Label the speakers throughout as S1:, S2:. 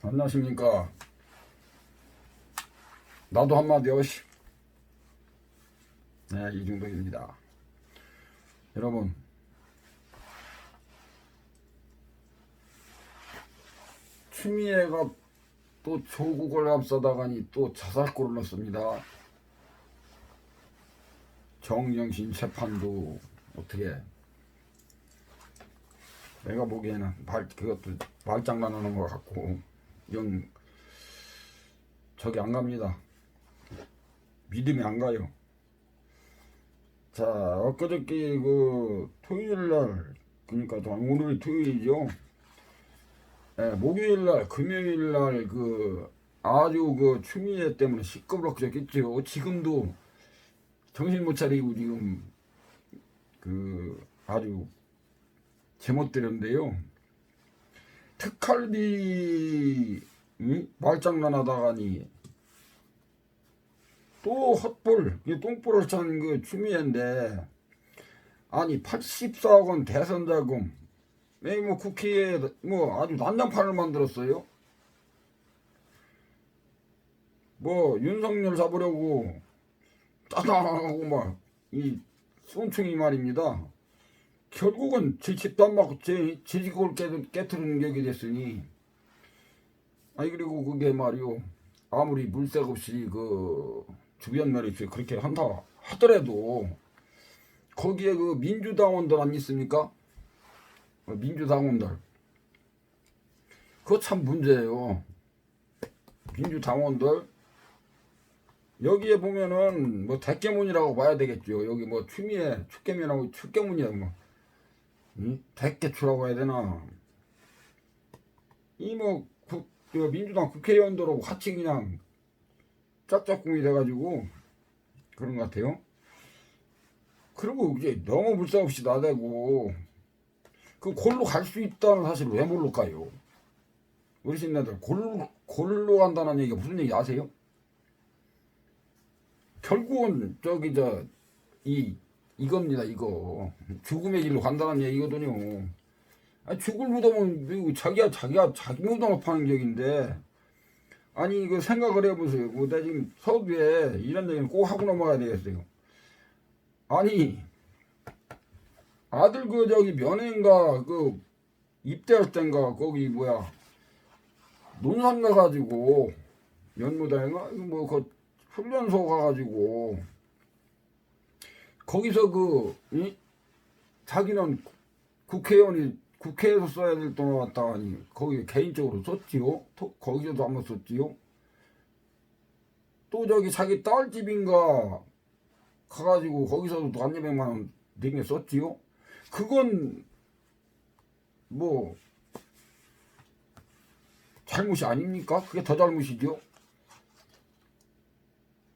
S1: 안녕하십니까. 나도 한마디 어시. 네, 이중덕입니다. 여러분, 추미애가 또 조국을 앞서다가니 또 자살골을 넣습니다. 정영신 재판도 어떻게 내가 보기에는 그것도 말장난하는 것 같고 영 저기 안 갑니다. 믿음이 안 가요. 자, 엊그저께 그 토요일날, 그러니까 오늘이 토요일이죠. 네, 목요일날, 금요일날 그 아주 그 추미애 때문에 시끄럽겠죠. 지금도 정신 못 차리고 지금 그 아주 제멋대로인데요. 특활비 말장난하다가니 또 헛볼, 똥볼을 찬 그 추미애인데, 아니 84억 원 대선 자금, 뭐 국회에 뭐 아주 난장판을 만들었어요. 뭐 윤석열 잡으려고 따당하고 막 이 쏜충이 말입니다. 결국은 제 집도 안 맞고 제 집을 깨트리는 격이 됐으니, 아니 그리고 그게 말이요, 아무리 물색 없이 그 주변 말이죠 그렇게 한다 하더라도 거기에 그 민주당원들 안 있습니까? 민주당원들, 그거 참 문제예요. 민주당원들 여기에 보면은 뭐 대깨문이라고 봐야 되겠죠. 여기 뭐 추미애 축깨문하고 축깨문이야 뭐 대깨추라고 해야 되나? 이 뭐 민주당 국회의원들하고 같이 그냥 짝짝꿍이 돼가지고 그런 것 같아요. 그리고 이제 너무 물색 없이 나대고 그 골로 갈 수 있다는 사실을 왜 모를까요? 어르신네들 골로 간다는 얘기가 무슨 얘기 아세요? 결국은 저기 이겁니다. 이거 죽음의 길로 간다는 얘기거든요. 아니, 죽을 무덤은 자기 무덤을 파는 격인데, 아니 이거 생각을 해보세요. 내가 지금 서두에 이런 얘기는 꼭 하고 넘어가야 되겠어요. 아니 아들 그 저기 면회인가 그 입대할 땐가 거기 뭐야 논산 가가지고 연무다인가 뭐그 훈련소 가가지고 거기서 자기는 국회의원이 국회에서 써야 될 돈을 갖다가니 거기 개인적으로 썼지요. 거기서도 한번 썼지요. 또 저기 자기 딸 집인가 가가지고 거기서도 한 200만 원 내게 썼지요. 그건 뭐 잘못이 아닙니까? 그게 더 잘못이죠.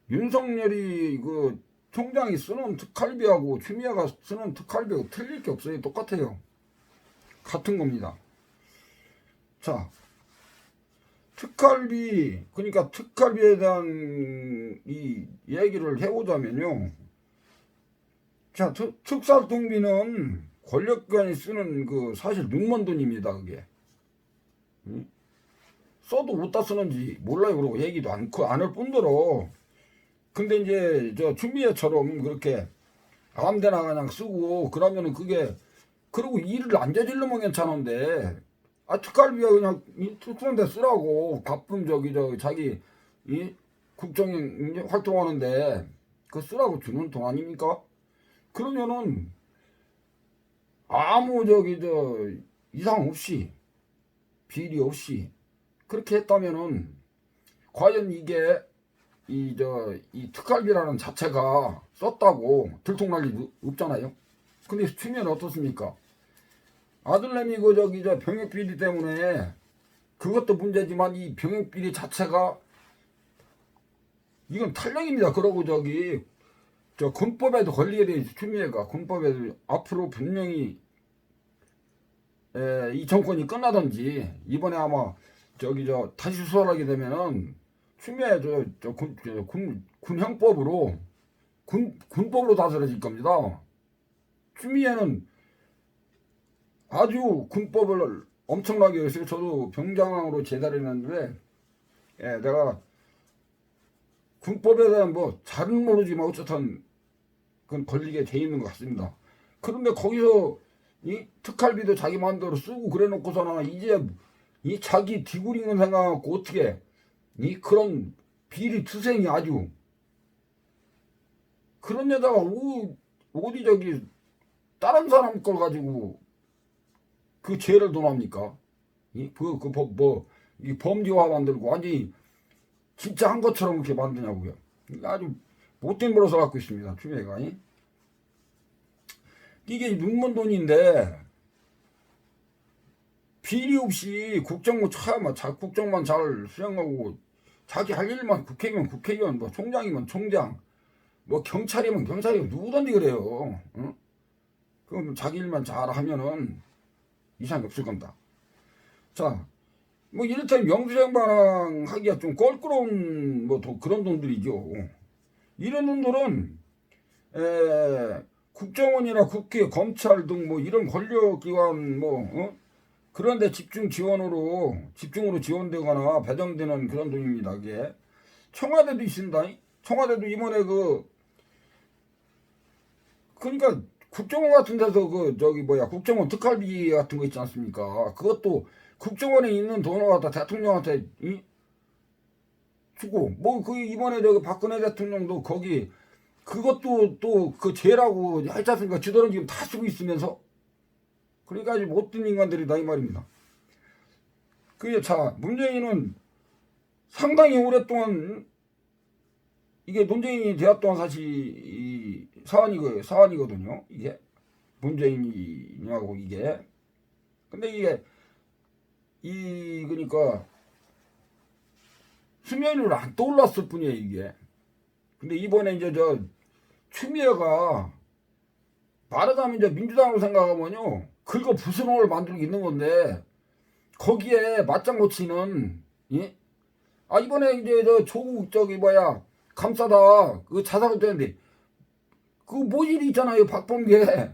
S1: 윤석열이 그 총장이 쓰는 특활비하고 추미애가 쓰는 특활비하고 틀릴 게 없어요. 똑같아요. 같은 겁니다. 자, 특활비, 그러니까 특활비에 대한 이 얘기를 해보자면요. 자, 특사통비는 권력기관이 쓰는 그 사실 눈먼 돈입니다. 그게 써도 어디다 쓰는지 몰라요. 그러고 얘기도 않고 안 할 뿐더러, 근데 이제 저 추미애처럼 그렇게 아무데나 그냥 쓰고 그러면은 그게, 그리고 일을 안 저지르면 괜찮은데, 특활비가 그냥 특수한 데 쓰라고 가끔 자기 이 국정 활동하는데 그거 쓰라고 주는 돈 아닙니까? 그러면은 아무 이상 없이 비리 없이 그렇게 했다면은 과연 이게 이 특활비라는 자체가 썼다고 들통날 일 없잖아요. 근데 추미애는 어떻습니까? 아들내미 저 병역비리 때문에 그것도 문제지만 이 병역비리 자체가 이건 탈령입니다. 그러고 저 군법에도 걸리게 돼 있어. 추미애가 군법에도 앞으로 분명히 이 정권이 끝나든지 이번에 아마 다시 수사하게 되면은 추미애 군형법으로 군법으로 다스려질 겁니다. 추미애는 아주 군법을 엄청나게 했어요. 저도 병장으로 제대를 했는데, 예, 내가 군법에 대한 뭐 잘은 모르지만 어쨌든 그건 걸리게 돼 있는 것 같습니다. 그런데 거기서 이 특활비도 자기 마음대로 쓰고 그래 놓고서는 이제 이 자기 뒤구리는 생각하고 어떻게 이 그런 비리 투생이 아주 그런 데다가 어디 저기 다른 사람 걸 가지고 그 죄를 논합니까? 이 범죄화 만들고 완전히 진짜 한 것처럼 그렇게 만드냐고요. 아주 못된 버릇을 갖고 있습니다. 추미애가. 이게 눈먼 돈인데 비리 없이 국정부 국정만 잘 수행하고 자기 할 일만 국회의원 국회의원 뭐 총장이면 총장 뭐 경찰이면 경찰이면 누구든지 그래요. 응? 그럼 자기 일만 잘 하면은 이상이 없을 겁니다. 자, 뭐 이렇다면 명수장방 하기가 좀 껄끄러운 뭐 그런 돈들이죠. 이런 돈들은 국정원이나 국회, 검찰 등 뭐 이런 권력기관 그런데 집중으로 지원되거나 배정되는 그런 돈입니다. 이게 청와대도 있습니다. 청와대도 이번에 그러니까 국정원 같은 데서 국정원 특활비 같은 거 있지 않습니까? 그것도 국정원에 있는 돈을 갖다 대통령한테 주고 이번에 박근혜 대통령도 거기 그것도 또 그 죄라고 했지 않습니까? 지들은 지금 다 쓰고 있으면서 그러니까 아주 못된 인간들이다 이 말입니다. 자, 문재인은 상당히 오랫동안 이게 논쟁이 되었던 사실 이 사안이거든요. 이게 문재인이냐고 이게. 근데 이게 그러니까 수면 위로 안 떠올랐을 뿐이에요 이게. 근데 이번에 이제 추미애가 말하자면 이제 민주당으로 생각하면요 긁어 부스럼을 걸 만들고 있는 건데 거기에 맞장 고치는 이번에 이제 조국 감싸다 그 자살을 되는데 그 모질이 있잖아요 박범계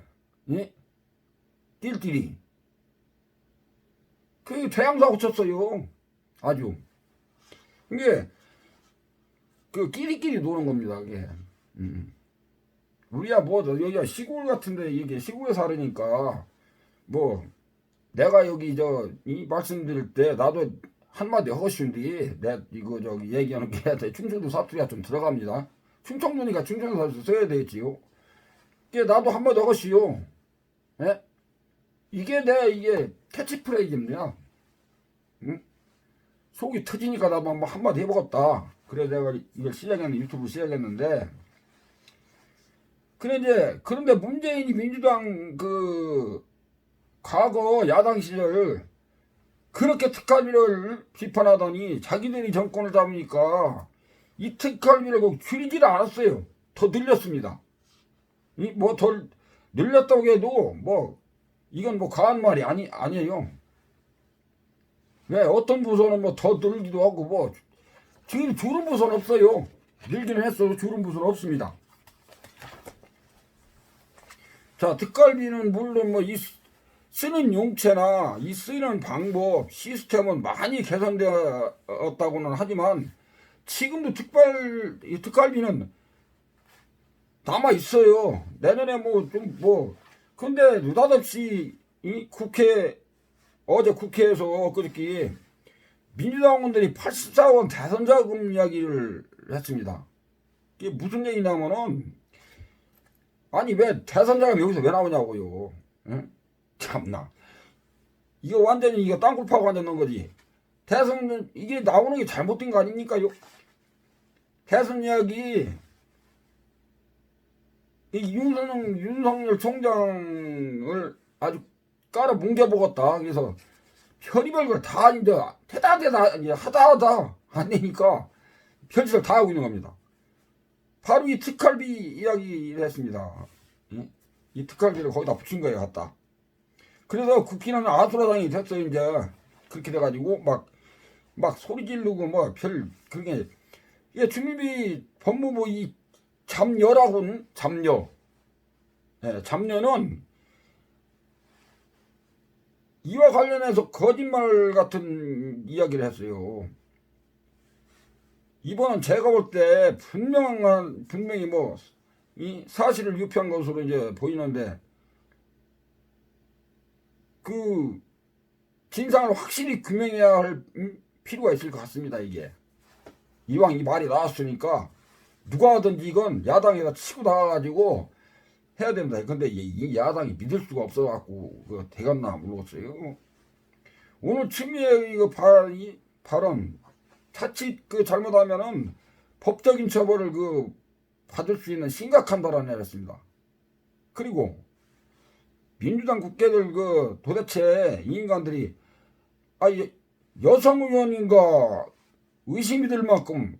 S1: 띨띨이 그 퇴양사 고쳤어요 아주. 이게 끼리끼리 노는 겁니다 그게. 우리야 여기가 시골 같은데 이게 시골에 살으니까 내가 여기 이 말씀드릴 때 나도 한마디 하고 싶은데 내 이거 얘기하는 게 충청도 사투리가 좀 들어갑니다. 충청도니까 충청도 사투리 써야 되겠지요. 이게 나도 한마디 하고 싶요. 예? 이게 캐치프레이즈입니다. 응? 속이 터지니까 나도 한마디 해보겠다. 그래 내가 이걸 유튜브 시작했는데 그런데 문재인이 민주당 과거 야당 시절 그렇게 특활비를 비판하더니 자기들이 정권을 잡으니까 이 특활비를 줄이지를 않았어요. 더 늘렸습니다. 더 늘렸다고 해도 이건 과한 말이 아니에요. 왜 어떤 부서는 더 늘기도 하고 지금 줄은 부서는 없어요. 늘기는 했어도 줄은 부서는 없습니다. 자, 특활비는 물론 이 쓰는 용체나 이 쓰는 방법, 시스템은 많이 개선되었다고는 하지만 지금도 특활비는 남아 있어요. 내년에 근데 느닷없이 어제 국회에서 그렇게 민주당 의원들이 84원 대선자금 이야기를 했습니다. 이게 무슨 얘기냐면은 왜 대선자금 여기서 왜 나오냐고요. 응? 참나. 이거 완전히 땅굴 파고 앉아놓은 거지. 대선 이게 나오는 게 잘못된 거 아닙니까요? 대선 이야기 윤석열 총장을 아주 깔아 뭉개보겠다. 그래서 별의별 걸 다 이제 하다 안 되니까 별짓을 다 하고 있는 겁니다. 바로 이 특활비 이야기를 했습니다. 이 특활비를 거기다 붙인 거예요, 갖다. 그래서 국회는 아수라장이 됐어요, 이제. 그렇게 돼가지고, 막 소리 지르고, 그게, 이게 주민비 법무부 이 잡여라고는, 잡여. 예, 잡여는 이와 관련해서 거짓말 같은 이야기를 했어요. 이번은 제가 볼 때 분명히 뭐 이 사실을 유포한 것으로 이제 보이는데 그 진상을 확실히 규명해야 할 필요가 있을 것 같습니다. 이게 이왕 이 말이 나왔으니까 누가 하든지 이건 야당에다 치고 나가가지고 해야 됩니다. 근데 이 야당이 믿을 수가 없어갖고 그 대갔나 모르겠어요. 오늘 추미애 이거 발언 자칫 그 잘못하면은 법적인 처벌을 그 받을 수 있는 심각한 발언을 내렸습니다. 그리고 민주당 국회들 그 도대체 이 인간들이 여성 의원인가 의심이 들 만큼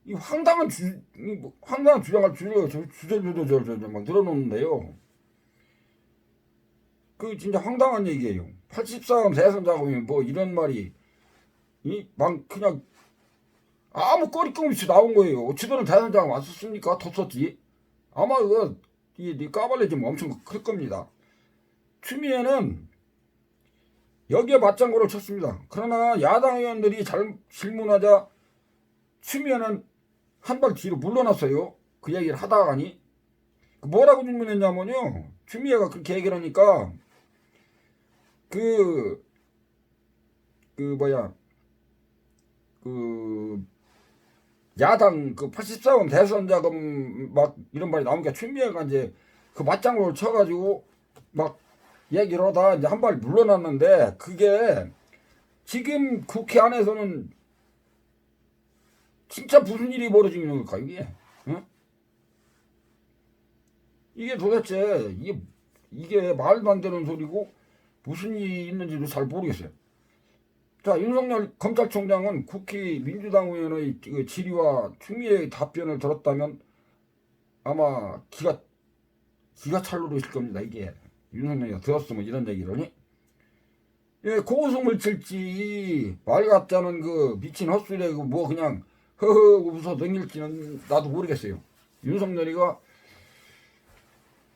S1: 이 황당한 주장을 주저주저 막 늘어놓는데요. 그 진짜 황당한 얘기예요. 84금 대선 자금이 뭐 이런 말이 막 그냥 아무 거리낌 없이 나온 거예요. 지들은 대선 자금 안 썼습니까? 더 썼지. 아마 그거 까발레 좀 엄청 클 겁니다. 추미애는 여기에 맞장구를 쳤습니다. 그러나 야당 의원들이 잘 질문하자 추미애는 한 발 뒤로 물러났어요. 그 얘기를 하다가니 뭐라고 질문했냐면요. 추미애가 그렇게 얘기를 하니까 그 야당 그 84원 대선 자금 막 이런 말이 나오니까 추미애가 이제 그 맞장구를 쳐가지고 막 얘기를 하다 이제 한 발 물러났는데 그게 지금 국회 안에서는 진짜 무슨 일이 벌어지는 걸까 이게? 응? 이게 도대체 이게 말도 안 되는 소리고 무슨 일이 있는지도 잘 모르겠어요. 자, 윤석열 검찰총장은 국회 민주당 의원의 그 질의와 추미애의 답변을 들었다면 아마 기가 찰로 있을 겁니다. 이게 윤석열이 들었으면 이런 얘기를 예, 고웃음을 칠지 말 같자는 그 미친 헛소리에 뭐 그냥 허허 웃어 넘길지는 나도 모르겠어요. 윤석열이가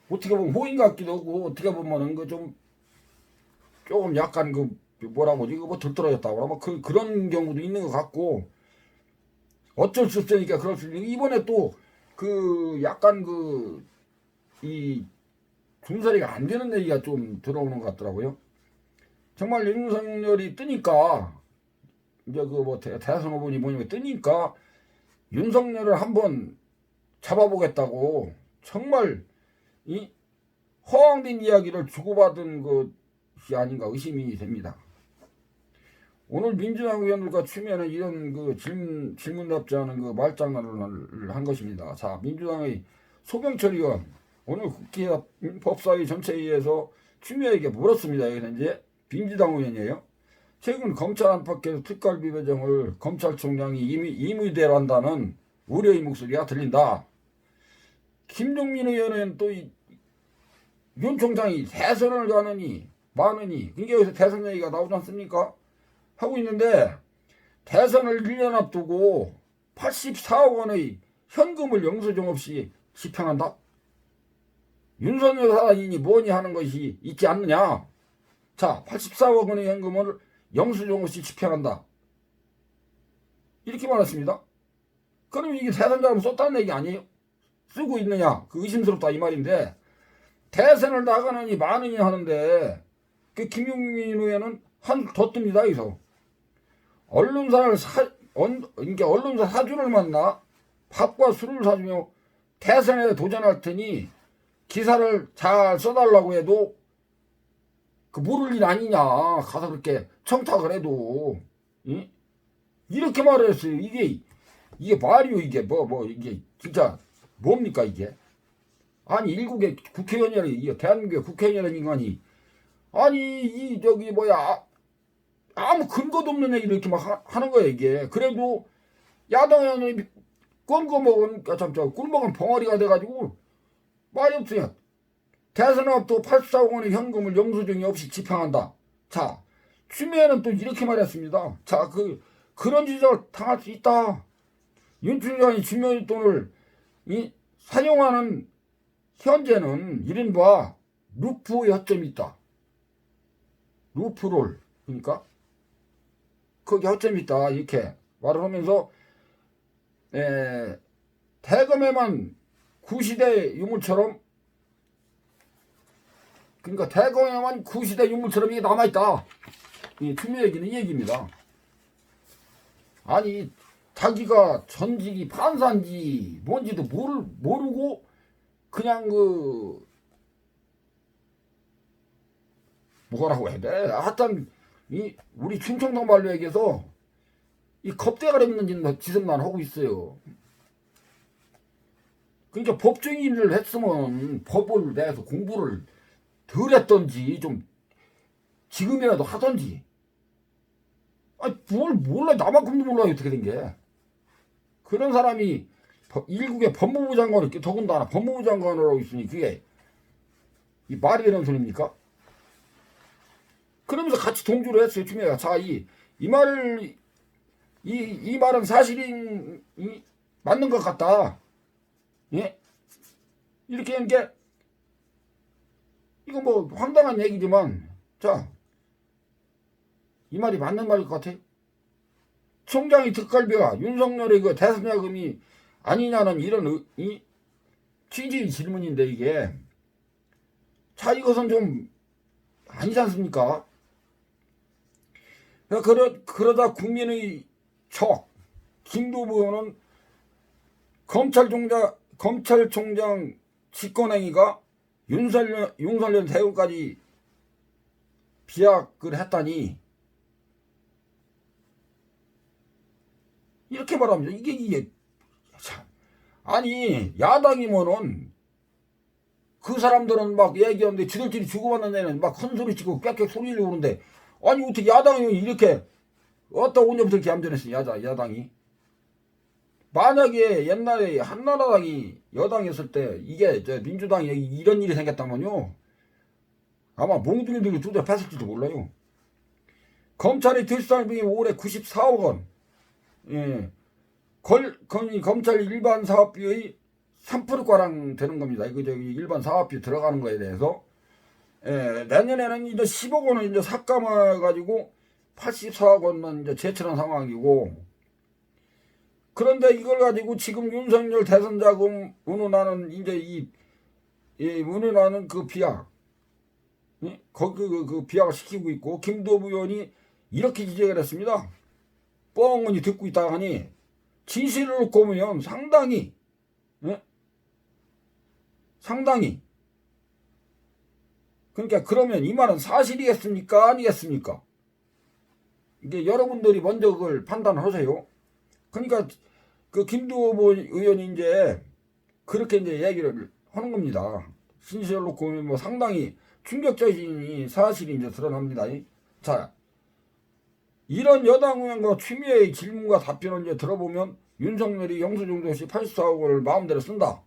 S1: 어떻게 보면 호인 같기도 하고 어떻게 보면은 그 조금 약간 그 뭐라고 이거 뭐 들떨어졌다고 그러면 그런 경우도 있는 것 같고 어쩔 수 없으니까 그럴 수 있는 이번에 또 그 약간 이 중설이가 안 되는 얘기가 좀 들어오는 것 같더라고요. 정말 윤석열이 뜨니까 이제 그 뭐 대선 후보니 뭐니 뜨니까 윤석열을 한번 잡아보겠다고 정말 이 허황된 이야기를 주고받은 것이 아닌가 의심이 됩니다. 오늘 민주당 의원들과 추미애는 이런 그 질문답지 않은 그 말장난을 한 것입니다. 자, 민주당의 소병철 의원 오늘 국회 법사위 전체회의에서 추미애에게 물었습니다. 여기는 이제 민주당 의원이에요. 최근 검찰 안팎에서 특갈비 배정을 검찰총장이 임의대로 한다는 우려의 목소리가 들린다. 김종민 의원은 또 윤 총장이 대선을 가느니 마느니 그게 여기서 대선 얘기가 나오지 않습니까? 하고 있는데 대선을 1년 앞두고 84억 원의 현금을 영수증 없이 집행한다? 윤석열 사단이니 뭐니 하는 것이 있지 않느냐? 자, 84억 원의 현금을 영수증 없이 집행한다. 이렇게 말했습니다. 그럼 이게 대선 자금 썼다는 얘기 아니에요? 쓰고 있느냐? 그 의심스럽다 이 말인데 대선을 나가느니 마느니 하는데 그 김용민 의원은 한 더 뜹니다. 여기서 언론사 사주를 만나 밥과 술을 사주며 대선에 도전할 테니 기사를 잘 써달라고 해도 그 모를 일 아니냐. 가서 그렇게 청탁을 해도 이렇게 말을 했어요. 이게 말이요. 이게 이게 진짜 뭡니까 이게? 아니 일국의 국회의원이라니 이게 대한민국의 국회의원이라는 인간이 아니 아무 근거도 없는 얘기를 이렇게 막 하는 거야 이게. 그래도 야당 의원이 꿀먹은 벙어리가 돼가지고 말이 없어요. 대선 앞두고 84억 원의 현금을 영수증이 없이 집행한다. 자, 추미애는 또 이렇게 말했습니다. 자, 그런 지적을 당할 수 있다. 윤 총장이 주머니 돈을 사용하는 현재는 이른바 루프 허점이 있다. 루프롤 그러니까 거기 허점이 있다 이렇게 말을 하면서 대검에만 구시대 유물처럼 그러니까 대검에만 구시대 유물처럼 이게 남아있다. 이 추미애 얘기는 이 얘기입니다. 아니 자기가 전직이 판사인지 뭔지도 모르고 그냥 그 뭐라고 해야 돼? 하여튼 이 우리 충청도 말로 얘기해서 이 겁대가리 없는 짓만 하고 있어요. 그러니까 법조인을 했으면 법을 내서 공부를 덜 했던지 좀 지금이라도 하던지. 아니 뭘 몰라 나만큼도 몰라요 어떻게 된 게. 그런 사람이 일국의 법무부 장관을 더군다나 법무부 장관으로 하고 있으니 그게 이 말이 되는 소리입니까? 그러면서 같이 동조를 했어요 추미애가. 자 이 말을 이 말은 사실이 맞는 것 같다. 예? 이렇게 하는 게 이거 뭐 황당한 얘기지만 자 이 말이 맞는 말일 것 같아요. 총장이 득갈비가 윤석열의 그 대선자금이 아니냐는 이런 이 취지의 질문인데 이게 자 이것은 좀 아니지 않습니까? 그러다 국민의 척 김두부 의원은 검찰총장 직권행위가 윤석열 대우까지 비약을 했다니 이렇게 말합니다. 이게 참 아니 야당이면은 그 사람들은 막 얘기하는데 지들끼리 주고받는 애는 막 큰 소리 치고 꽥꽥 소리를 오는데 아니 어떻게 야당이 이렇게 어떤 5년부터 이렇게 얌전했어요 야당이. 만약에 옛날에 한나라당이 여당이었을 때 이게 저 민주당이 이런 일이 생겼다면요 아마 몽둥이 들고 두드려 팼을지도 몰라요. 검찰이 들상비용이 올해 94억 원. 예. 검찰 일반 사업비의 3%가량 되는 겁니다. 이거 저기 일반 사업비 들어가는 거에 대해서. 예, 내년에는 이제 10억 원을 이제 삭감해 가지고 84억 원만 이제 제출한 상황이고. 그런데 이걸 가지고 지금 윤석열 대선 자금 운운하는 이제 운운하는 그 비약. 예? 거기 그 비약을 시키고 있고 김도부 의원이 이렇게 지적을 했습니다. 뻥은이 듣고 있다 하니 진실을 놓고 보면 상당히 예? 상당히 그러니까 그러면 이 말은 사실이겠습니까 아니겠습니까? 이게 여러분들이 먼저 그걸 판단하세요. 그러니까 그 김두부 의원이 이제 그렇게 이제 얘기를 하는 겁니다. 진실을 놓고 보면 뭐 상당히 충격적인 사실이 이제 드러납니다. 자. 이런 여당 의원과 추미애의 질문과 답변을 이제 들어보면 윤석열이 영수증도 없이 84억 원을 마음대로 쓴다.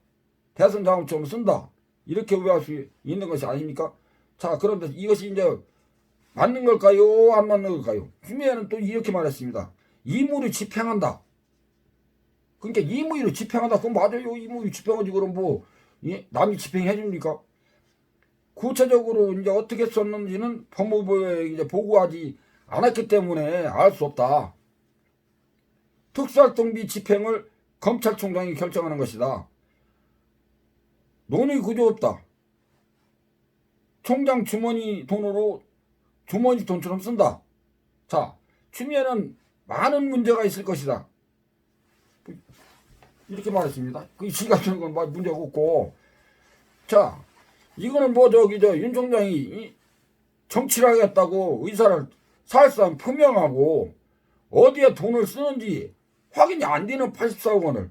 S1: 대선 자금처럼 쓴다. 이렇게 우회할 수 있는 것이 아닙니까? 자, 그런데 이것이 이제 맞는 걸까요? 안 맞는 걸까요? 추미애는 또 이렇게 말했습니다. 임의로 집행한다. 그러니까 임의로 집행한다. 그럼 맞아요. 임의로 집행하지. 그럼 뭐 남이 집행해 줍니까? 구체적으로 이제 어떻게 썼는지는 법무부에 이제 보고하지 않았기 때문에 알 수 없다. 특수활동비 집행을 검찰총장이 결정하는 것이다. 논의 구조 없다. 총장 주머니 돈처럼 쓴다. 자, 추미애는 많은 문제가 있을 것이다. 이렇게 말했습니다. 그 시각적인 건 문제가 없고. 자, 이거는 뭐 저 윤 총장이 정치를 하겠다고 의사를 사실상 표명하고 어디에 돈을 쓰는지 확인이 안 되는 84억 원을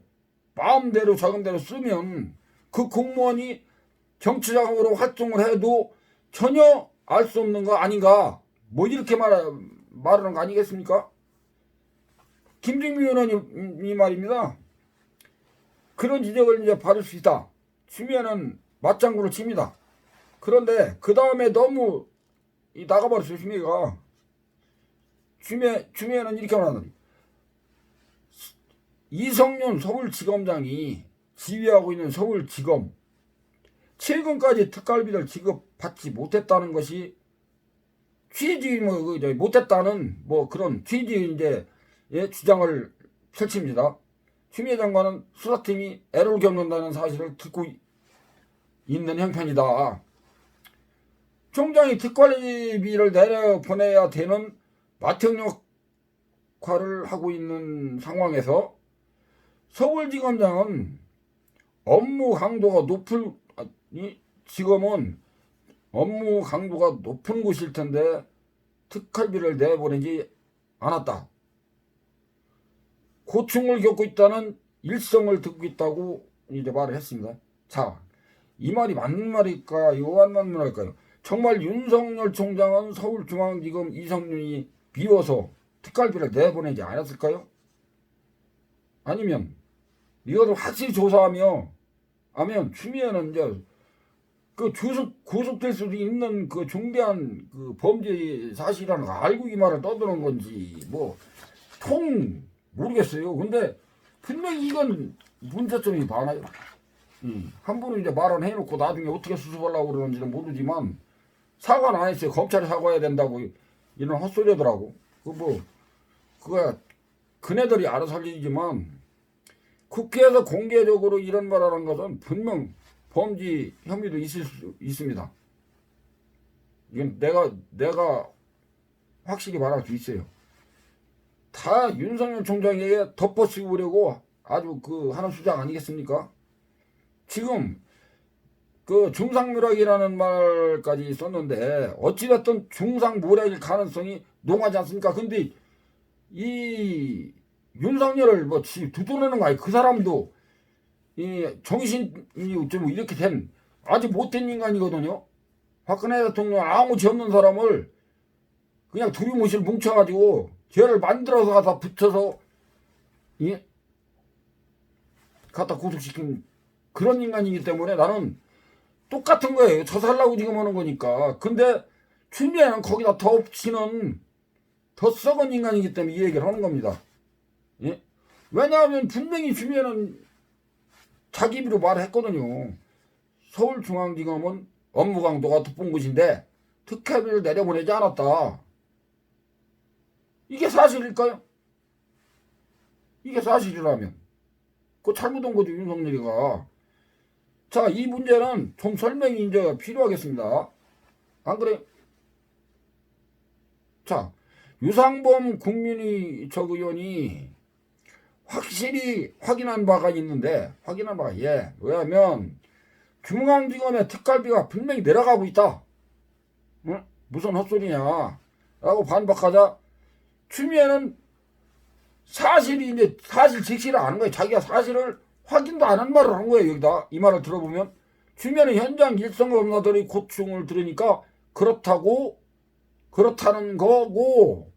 S1: 마음대로 자금대로 쓰면 그 공무원이 정치자금으로 활동을 해도 전혀 알 수 없는 거 아닌가 뭐 이렇게 말하는 거 아니겠습니까? 김종민 의원이 말입니다. 그런 지적을 이제 받을 수 있다. 추미애는 맞장구를 칩니다. 그런데 그 다음에 너무 나가버렸어요. 추미애는 이렇게 말하는 이성윤 서울지검장이 지휘하고 있는 서울지검 최근까지 특갈비를 지급받지 못했다는 것이 취지 못했다는 뭐 그런 취지 이제 예, 주장을 펼칩니다. 추미애 장관은 수사팀이 애를 겪는다는 사실을 듣고 있는 형편이다. 총장이 특활비를 내려보내야 되는 맏형 역할을 하고 있는 상황에서 서울지검장은 업무 강도가 높은 지금은 업무 강도가 높은 곳일 텐데 특활비를 내보내지 않았다. 고충을 겪고 있다는 일성을 듣고 있다고 이제 말을 했습니다. 자, 이 말이 맞는 말일까요? 안 맞는 말일까요? 정말 윤석열 총장은 서울중앙지검 이성윤이 비워서 특활비를 내보내지 않았을까요? 아니면 이것을 확실히 조사하며 하면 추미애는 이제 그 구속될 수도 있는 그 중대한 그 범죄 사실이라는 거 알고 이 말을 떠드는 건지 뭐 통 모르겠어요. 근데 분명히 이건 문제점이 많아요. 한 번은 이제 말은 해놓고 나중에 어떻게 수습하려고 그러는지는 모르지만 사과는 안 했어요. 검찰이 사과해야 된다고 이런 헛소리더라고. 그거야 그네들이 알아서 할 일이지만 국회에서 공개적으로 이런 말하는 것은 분명 범죄 혐의도 있을 수 있습니다. 이건 내가 확실히 말할 수 있어요. 다 윤석열 총장에게 덮어씌우려고 아주 하는 수작 아니겠습니까? 지금 그 중상모략이라는 말까지 썼는데 어찌됐든 중상모략일 가능성이 농하지 않습니까? 근데 이 윤석열을 뭐 두드러내는 거 아니에요. 그 사람도 이 정신이 좀 이렇게 된 아주 못된 인간이거든요. 박근혜 대통령 아무 죄 없는 사람을 그냥 두리뭉실 뭉쳐가지고 죄를 만들어서 갖다 붙여서 갖다 구속시킨 그런 인간이기 때문에 나는 똑같은 거예요. 저 살라고 지금 하는 거니까. 근데 추미애는 거기다 더 엎치는 더 썩은 인간이기 때문에 이 얘기를 하는 겁니다. 예? 왜냐하면 분명히 추미애는 자기 입으로 말을 했거든요. 서울중앙지검은 업무 강도가 높은 곳인데 특활비를 내려보내지 않았다. 이게 사실일까요? 이게 사실이라면 그거 잘못한 거죠, 윤석열이가. 자, 이 문제는 좀 설명이 이제 필요하겠습니다. 안 그래? 자, 유상범 국민의 의원이 확실히 확인한 바가 있는데, 예. 왜냐하면 중앙지검의 특활비가 분명히 내려가고 있다. 응? 무슨 헛소리냐? 라고 반박하자 추미애는 사실이 이제 사실 직시를 아는 거예요. 자기가 사실을 확인도 안 한 말을 한 거예요. 여기다 이 말을 들어보면 추미애는 현장 일선검사들의 고충을 들으니까 그렇다는 거고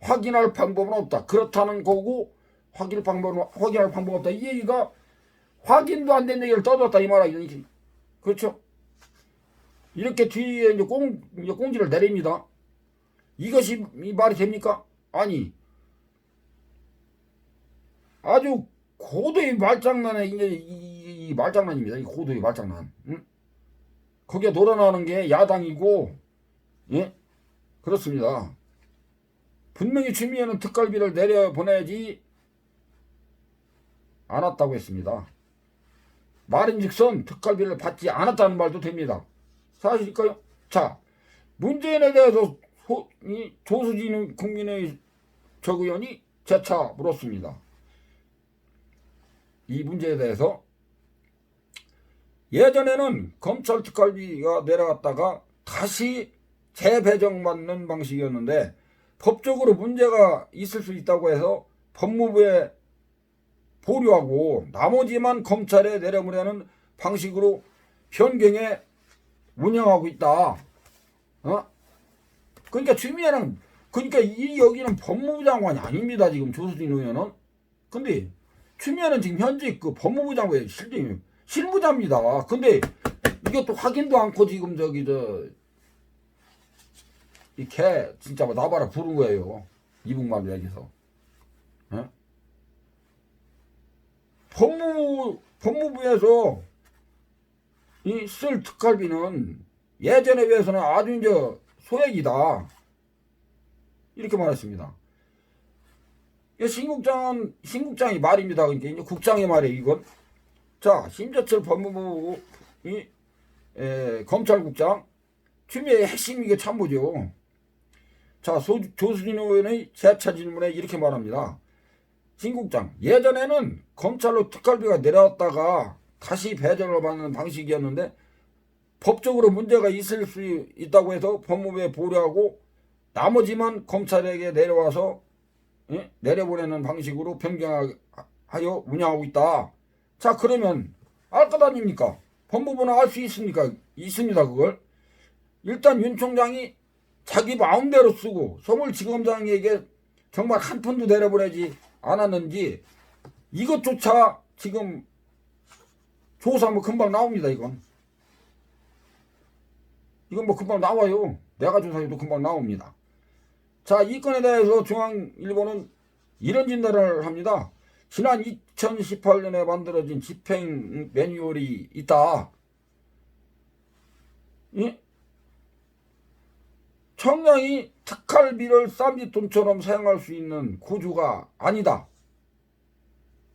S1: 확인할 방법은 없다. 그렇다는 거고 확인할 방법은 없다. 이 얘기가 확인도 안 된 얘기를 떠들었다 이 말이야. 그렇죠? 이렇게 뒤에 이제 꽁지를 내립니다. 이것이 이 말이 됩니까? 아니, 아주 고도의 말장난에 이제 이 말장난입니다. 이 고도의 말장난. 응? 거기에 놀아나는 게 야당이고, 예? 그렇습니다. 분명히 추미애는 특활비를 내려보내지 않았다고 했습니다. 말인즉슨 특활비를 받지 않았다는 말도 됩니다. 사실일까요? 자, 문재인에 대해서 조수진 국민의 의원이 재차 물었습니다. 이 문제에 대해서 예전에는 검찰 특활비가 내려갔다가 다시 재배정받는 방식이었는데 법적으로 문제가 있을 수 있다고 해서 법무부에 보류하고 나머지만 검찰에 내려보내는 방식으로 변경해 운영하고 있다. 그러니까 추미애는 여기는 법무부 장관이 아닙니다. 지금 조수진 의원은. 근데 추미애는 지금 현재 그 법무부 장관의 실무자입니다. 근데 이것도 확인도 않고 지금 이 개 진짜 나봐라 부른 거예요. 이북말로 얘기해서. 법무부에서 이 쓸 특활비는 예전에 비해서는 아주 이제 소액이다. 이렇게 말했습니다. 신국장이 말입니다. 그러니까 이제 국장의 말이에요, 이건. 자, 심재철 법무부 검찰국장 추미애의 핵심 이게 참모죠. 자, 조수진 의원의 재차 질문에 이렇게 말합니다. 신국장, 예전에는 검찰로 특활비가 내려왔다가 다시 배정을 받는 방식이었는데 법적으로 문제가 있을 수 있다고 해서 법무부에 보류하고 나머지만 검찰에게 내려와서 내려보내는 방식으로 변경하여 운영하고 있다. 자, 그러면 알 것 아닙니까? 법무부는 알 수 있습니까? 있습니다, 그걸. 일단 윤 총장이 자기 마음대로 쓰고 서울지검장에게 정말 한 푼도 내려보내지 않았는지 이것조차 지금 조사하면 금방 나옵니다. 이건 뭐 금방 나와요. 내가 조사해도 금방 나옵니다. 자, 이 건에 대해서 중앙일보는 이런 진단을 합니다. 지난 2018년에 만들어진 집행 매뉴얼이 있다. 예? 청량이 특활비를 쌈짓돈처럼 사용할 수 있는 구조가 아니다.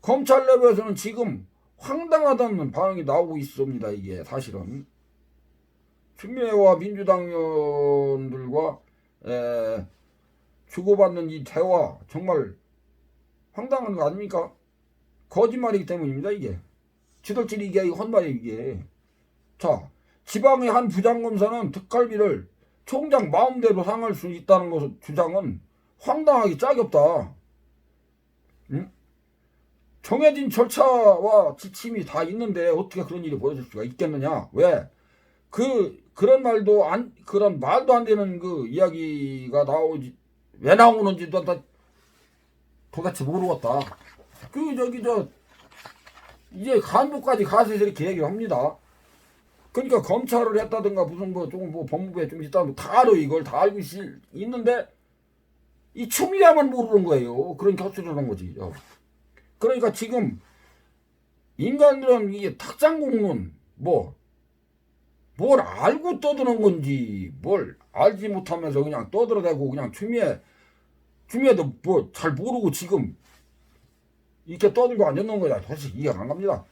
S1: 검찰 내부에서는 지금 황당하다는 반응이 나오고 있습니다. 이게 사실은 추미애와 민주당 의원들과 주고받는 이 대화 정말 황당한 거 아닙니까? 거짓말이기 때문입니다. 이게 지들끼리 이게 헛말이에요. 이게. 자, 지방의 한 부장검사는 특활비를 총장 마음대로 사용할 수 있다는 것을 주장은 황당하기 짝이 없다. 응? 정해진 절차와 지침이 다 있는데 어떻게 그런 일이 벌어질 수가 있겠느냐? 왜? 그런 말도 안 되는 그 이야기가 나오지, 왜 나오는지도 도대체 모르겠다. 이제 간부까지 가서 이렇게 얘기를 합니다. 그러니까 검찰을 했다든가 무슨 법무부에 좀 있다면 다 알아요. 이걸 다 알고 있는데 이 추미애만 모르는 거예요. 그러니까 헛소리를 하는 거지. 그러니까 지금 인간들은 이게 탁장공론 뭘 알고 떠드는 건지 뭘 알지 못하면서 그냥 떠들어대고 그냥 추미애도 뭐 잘 모르고 지금 이렇게 떠들고 앉아놓은 거야. 사실 이해가 안 갑니다.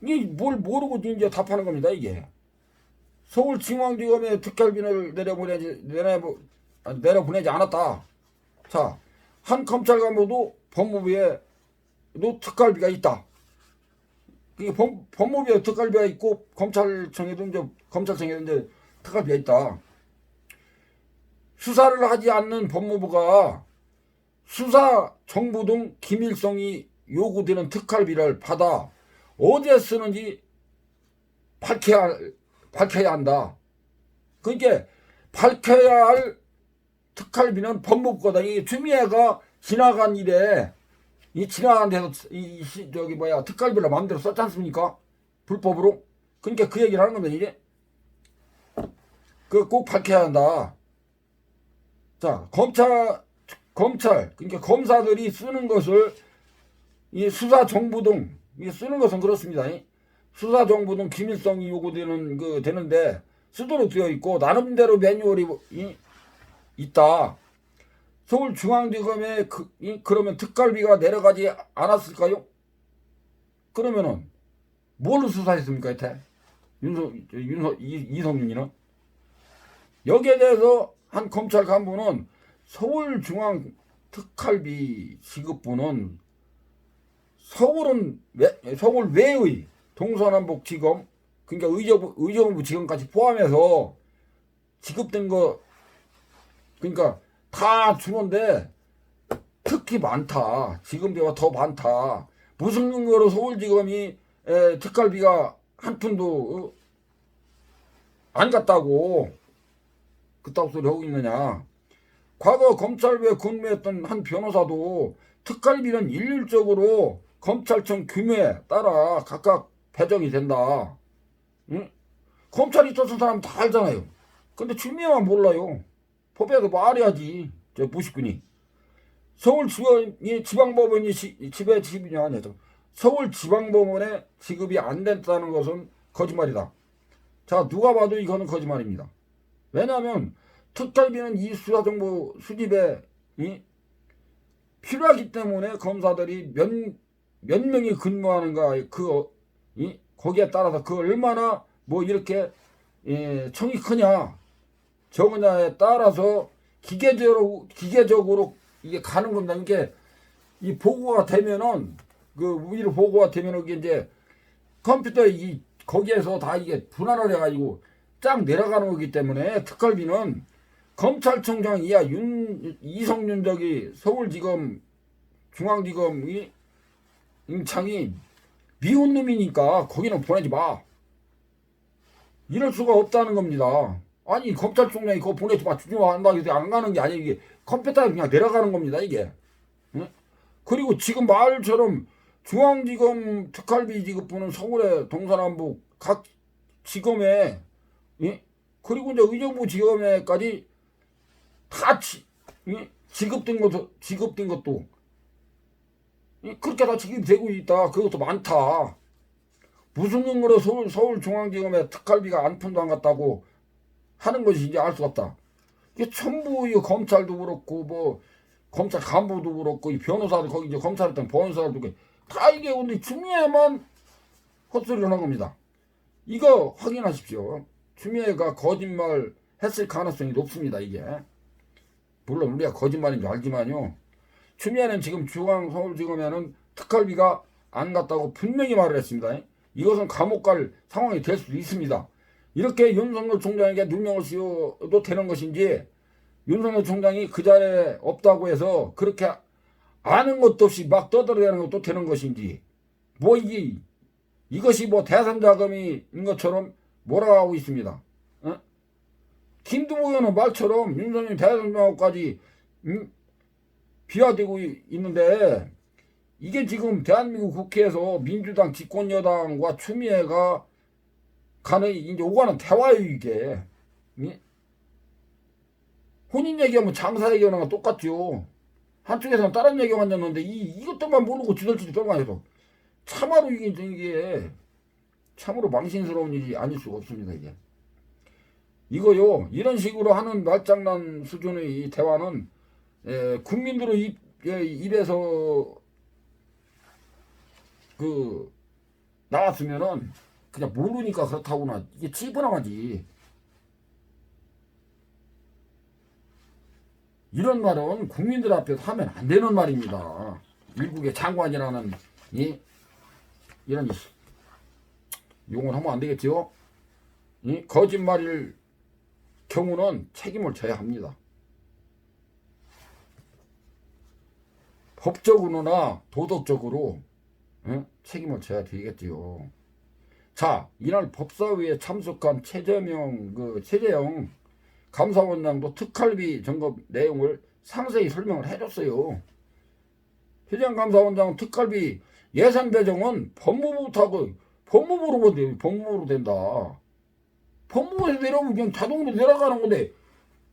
S1: 이게 뭘 모르고 이제 답하는 겁니다. 이게 서울중앙지검에 특활비를 내려보내지 않았다. 자, 한 검찰 간부도 법무부에도 특활비가 있다. 법무부에 특활비가 있고 검찰청에도 이제 특활비가 있다. 수사를 하지 않는 법무부가 수사 정보 등 기밀성이 요구되는 특활비를 받아 어디에 쓰는지 밝혀야 한다. 그러니까 밝혀야 할 특활비는 법무부 거다. 이 추미애가 지나간 일에 지나간 데서 특활비를 마음대로 썼지 않습니까? 불법으로. 그러니까 그 얘기를 하는 겁니다. 이게 꼭 밝혀야 한다. 자, 검찰 그러니까 검사들이 쓰는 것을 이 수사 정보 등 쓰는 것은 그렇습니다. 수사 정보 등 기밀성이 요구되는 되는데 쓰도록 되어 있고 나름대로 매뉴얼이 있다. 서울중앙지검에 그러면 특활비가 내려가지 않았을까요? 그러면은 뭘로 수사했습니까? 이태 이성윤이는 여기에 대해서 한 검찰 간부는 서울중앙 특활비 지급부는 서울 외의 동서남북지검 그러니까 의정부 지검까지 포함해서 지급된 거 그러니까 다 주는데 특히 많다. 지금보다 더 많다. 무슨 근거로 서울지검이 특활비가 한 푼도 안 갔다고 그따구 소리 하고 있느냐. 과거 검찰부에 근무했던 한 변호사도 특활비는 일률적으로 검찰청 규모에 따라 각각 배정이 된다. 응? 검찰이 있었던 사람 다 알잖아요. 근데 추미애만 몰라요. 법에도 말해야지. 저 무식군이. 서울지방법원이 서울지방법원에 지급이 안 됐다는 것은 거짓말이다. 자, 누가 봐도 이거는 거짓말입니다. 왜냐하면 특활비는 이 수사정보 수집에 필요하기 때문에 검사들이 몇 명이 근무하는가 거기에 따라서 그 얼마나 뭐 이렇게 청이 크냐 적으냐에 따라서 기계적으로 이게 가는 겁니다. 이게 이 보고가 되면은 그 위로 보고가 되면은 이게 이제 컴퓨터에 거기에서 다 이게 분할을 해가지고 쫙 내려가는 거기 때문에 특활비는 검찰총장 이하 이성윤 서울지검 중앙지검 임창이 미운 놈이니까 거기는 보내지 마. 이럴 수가 없다는 겁니다. 아니 검찰총장이 그거 보내지 마. 주저한다고 해서 안 가는 게 아니에요. 이게 컴퓨터에 그냥 내려가는 겁니다. 이게. 응? 그리고 지금 말처럼 중앙지검 특활비 지급부는 서울의 동서남북 각 지검에 그리고 이제 의정부 지검에까지 다 지급된 것도 그렇게 다 지급되고 있다. 그것도 많다. 무슨 근거로 서울중앙지검에 특활비가 한 푼도 안 갔다고 하는 것이 이제 알 수 없다. 이게 전부 이 검찰도 그렇고 뭐 검찰 간부도 그렇고 이 변호사들 거기 이제 검찰했던 변호사들도 그렇고 다 이게 근데 추미애만 헛소리를 한 겁니다. 이거 확인하십시오. 추미애가 거짓말 했을 가능성이 높습니다. 이게 물론 우리가 거짓말인 줄 알지만요. 추미애는 지금 서울지검에는 특활비가 안 갔다고 분명히 말을 했습니다. 이것은 감옥 갈 상황이 될 수도 있습니다. 이렇게 윤석열 총장에게 누명을 씌워도 되는 것인지 윤석열 총장이 그 자리에 없다고 해서 그렇게 아는 것도 없이 막 떠들어대는 것도 되는 것인지 뭐 이것이 뭐 대선자금인 것처럼 몰아가고 있습니다. 김두모 의원은 말처럼 윤석열 대선자금까지 비화되고 있는데 이게 지금 대한민국 국회에서 민주당 집권여당과 추미애가 이제 오가는 대화예요. 이게 혼인 얘기하면 장사 얘기하는 거 똑같죠. 한쪽에서는 다른 얘기만 했는데 이것들만 모르고 지들지들 떨고 해서 참으로 이게 참으로 망신스러운 일이 아닐 수가 없습니다. 이거요 이런 식으로 하는 말장난 수준의 이 대화는 국민들의 입에서 나왔으면은 그냥 모르니까 그렇다고나 이게 치부나하지. 이런 말은 국민들 앞에서 하면 안 되는 말입니다. 미국의 장관이라는 이런 용어를 하면 안 되겠죠. 거짓말일 경우는 책임을 져야 합니다. 법적으로나 도덕적으로 책임을 져야 되겠지요. 자, 이날 법사위에 참석한 최재영 감사원장도 특활비 점검 내용을 상세히 설명을 해줬어요. 최재영 감사원장은 특활비 예산 배정은 법무부로 된다. 법무부에서 내려오면 그냥 자동으로 내려가는 건데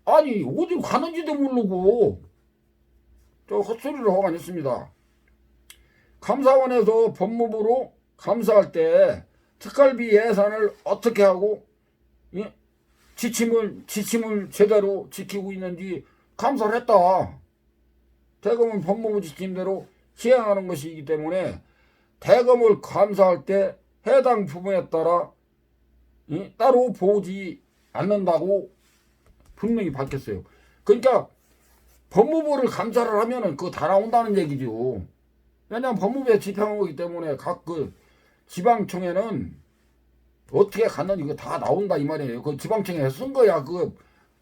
S1: 아니 어디 가는지도 모르고 저 헛소리를 하고 다녔습니다. 감사원에서 법무부로 감사할 때 특활비 예산을 어떻게 하고 지침을 제대로 지키고 있는지 감사를 했다. 대검은 법무부 지침대로 시행하는 것이기 때문에 대검을 감사할 때 해당 부분에 따라 따로 보지 않는다고 분명히 밝혔어요. 그러니까 법무부를 감사를 하면은 그거 다 나온다는 얘기죠. 왜냐하면 법무부에 집행한 거기 때문에 각 지방청에는 어떻게 갔는지 이거 다 나온다 이 말이에요. 그 지방청에 쓴 거야.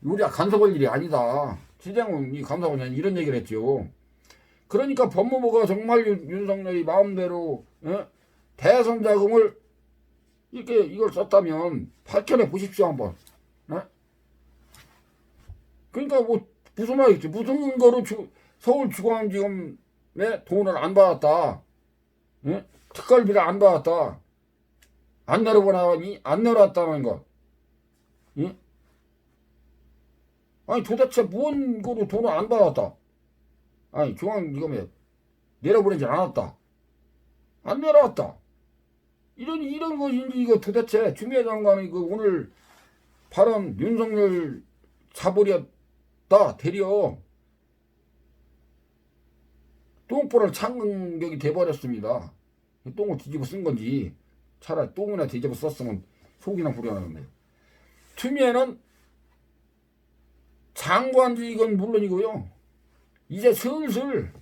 S1: 우리가 간섭할 일이 아니다. 시장이 감사원장이 이런 얘기를 했죠. 그러니까 법무부가 정말 윤석열이 마음대로 대선 자금을 이걸 썼다면 밝혀내 보십시오 한번. 그러니까 뭐 무슨 말이겠지. 무슨 근거로 서울중앙지검에 돈을 안 받았다. 특활비를 안 받았다. 안 내려보나니 안 내려왔다는 것. 아니 도대체 뭔 거로 돈을 안 받았다. 아니 중앙지검에 내려보내지 않았다. 안 내려왔다. 이런 것인지 이거 도대체 추미애 장관이 그 오늘 발언 윤석열 잡으렸다 되려 똥볼을 창격이 돼버렸습니다. 똥을 뒤집어 쓴 건지 차라리 똥이나 뒤집어 썼으면 속이나 부려나는데요. 추미애는 장관직은 물론이고요. 이제 슬슬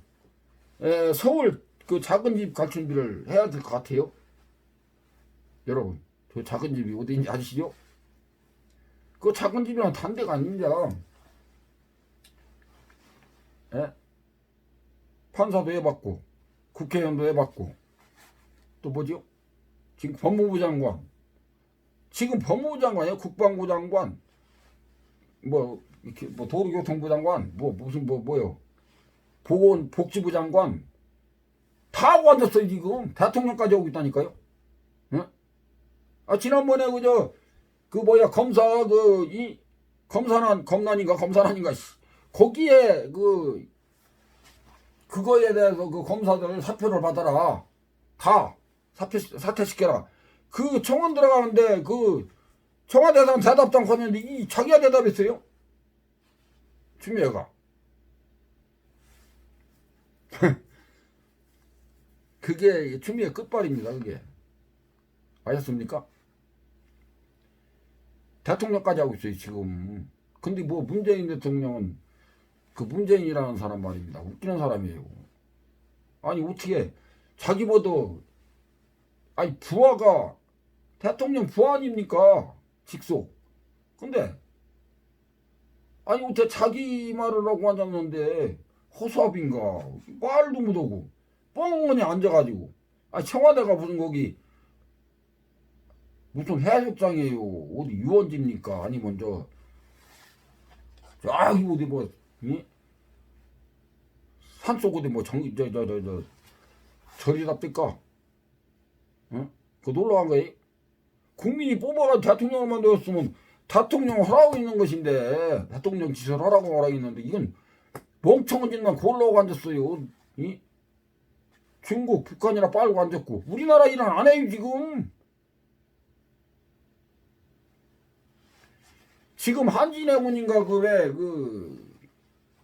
S1: 서울 그 작은 집 갈 준비를 해야 될 것 같아요. 여러분, 저 작은 집이 어디인지 아시죠? 그 작은 집이랑 단 데가 아닙니다. 예? 판사도 해봤고, 국회의원도 해봤고, 또 뭐죠? 지금 법무부 장관, 지금 법무부 장관이에요. 국방부 장관, 뭐 이렇게 뭐 도로교통부 장관, 뭐 무슨 뭐요? 보건복지부 장관 다 하고 앉았어요. 지금 대통령까지 오고 있다니까요. 예? 아 지난번에 그저 그 뭐야 검사 이 검난인가 거기에 그거에 대해서 그 검사들 사표를 받아라. 다 사퇴시켜라. 그 청원 들어가는데 그 청와대상 대답장 가는데 이 자기가 대답했어요. 추미애가. 그게 추미애 끝발입니다. 그게. 아셨습니까? 대통령까지 하고 있어요 지금. 근데 뭐 문재인 대통령은 그 문재인이라는 사람 말입니다. 웃기는 사람이에요. 아니 어떻게 자기보다 아니 부하가 대통령 부하 아닙니까? 직속. 근데 아니 어떻게 자기 말을 하고 앉았는데 허수아비인가 말도 못하고 뻥하니 앉아가지고 아니 청와대가 무슨 거기 무슨 해수장이에요. 어디 유원지입니까? 아니면 저기 어디 뭐 산속 어디 뭐 절이랍니까? 응? 그 놀러 간 거예요? 국민이 뽑아가 대통령을 만들었으면 대통령 하라고 있는 것인데 대통령 지시를 하라고 있는데 이건 멍청한 짓만 골라오고 앉았어요. 중국, 북한이나 빨고 앉았고 우리나라 일은 안 해요 지금. 지금 한진해군인가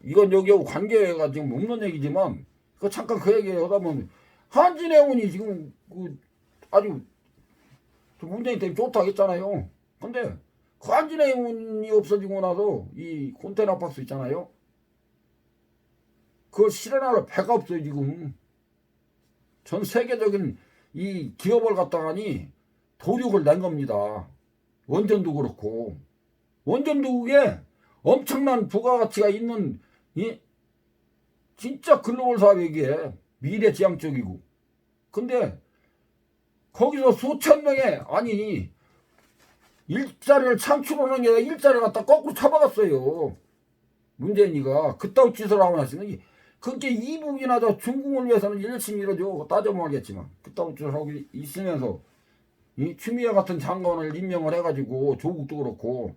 S1: 이건 여기하고 관계가 지금 없는 얘기지만 잠깐 그 얘기 하다 보면 한진해군이 지금 아주 문재인 때문에 좋다고 했잖아요. 근데 그 한진해군이 없어지고 나서 이 컨테이너 박스 있잖아요. 그걸 실현할 배가 없어요 지금. 전 세계적인 이 기업을 갖다가니 도륙을 낸 겁니다. 원전도 그렇고. 원전도 그게 엄청난 부가가치가 있는 진짜 글로벌 사업이기에 미래지향적이고. 근데 거기서 수천 명의 아니 일자리를 창출하는 게 아니라 일자리를 갖다 거꾸로 잡아갔어요. 문재인이가 그따위 짓을 하고 나서는 그게 이북이나 저 중국을 위해서는 열심히 이러죠. 따져보면 알겠지만 그따위 짓을 하고 있으면서 이 추미애 같은 장관을 임명을 해가지고 조국도 그렇고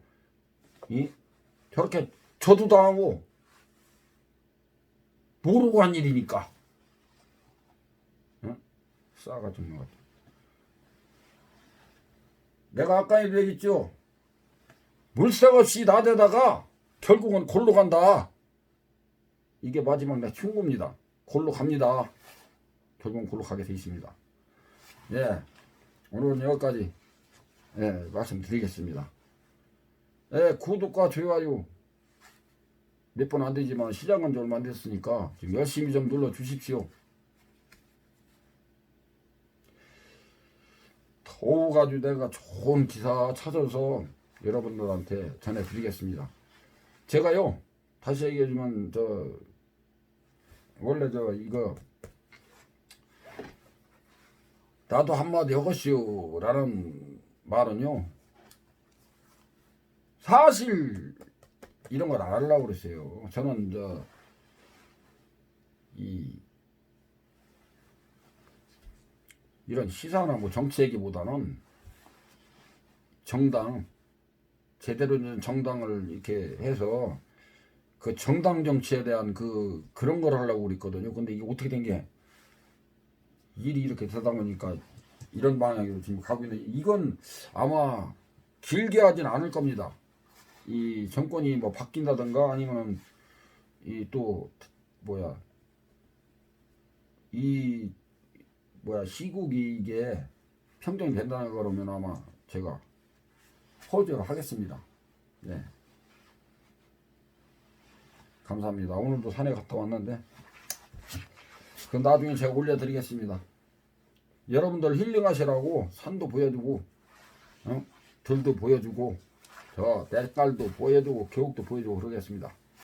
S1: 저렇게 저도 당하고 모르고 한 일이니까. 응? 싸가지 없는 것 같아. 내가 아까 얘기했죠. 물색 없이 나대다가 결국은 골로 간다. 이게 마지막 내 충고입니다. 골로 갑니다. 결국은 골로 가게 돼 있습니다. 예, 오늘은 여기까지 말씀드리겠습니다. 구독과 좋아요 몇 번 안 되지만 시작한 지 얼마 안 됐으니까 지금 열심히 좀 눌러 주십시오. 더워가지고 내가 좋은 기사 찾아서 여러분들한테 전해드리겠습니다. 제가요 다시 얘기하지만 원래 이거 나도 한마디 하겠시오 라는 말은요 사실 이런 걸 안 하려고 그랬어요. 저는 이런 시사나 뭐 정치 얘기보다는 정당 제대로 된 정당을 이렇게 해서 그 정당 정치에 대한 그런 걸 하려고 그랬거든요. 근데 이게 어떻게 된 게 일이 이렇게 되다 보니까 이런 방향으로 지금 가고 있는, 이건 아마 길게 하진 않을 겁니다. 이 정권이 뭐 바뀐다든가 아니면 이 또 뭐야 이 뭐야 시국이 이게 평정이 된다는 거라면 아마 제가 허락을 하겠습니다. 네. 감사합니다. 오늘도 산에 갔다 왔는데 그 나중에 제가 올려드리겠습니다. 여러분들 힐링하시라고 산도 보여주고 들도 보여주고 저 냇가도 보여주고 계곡도 보여주고 그러겠습니다.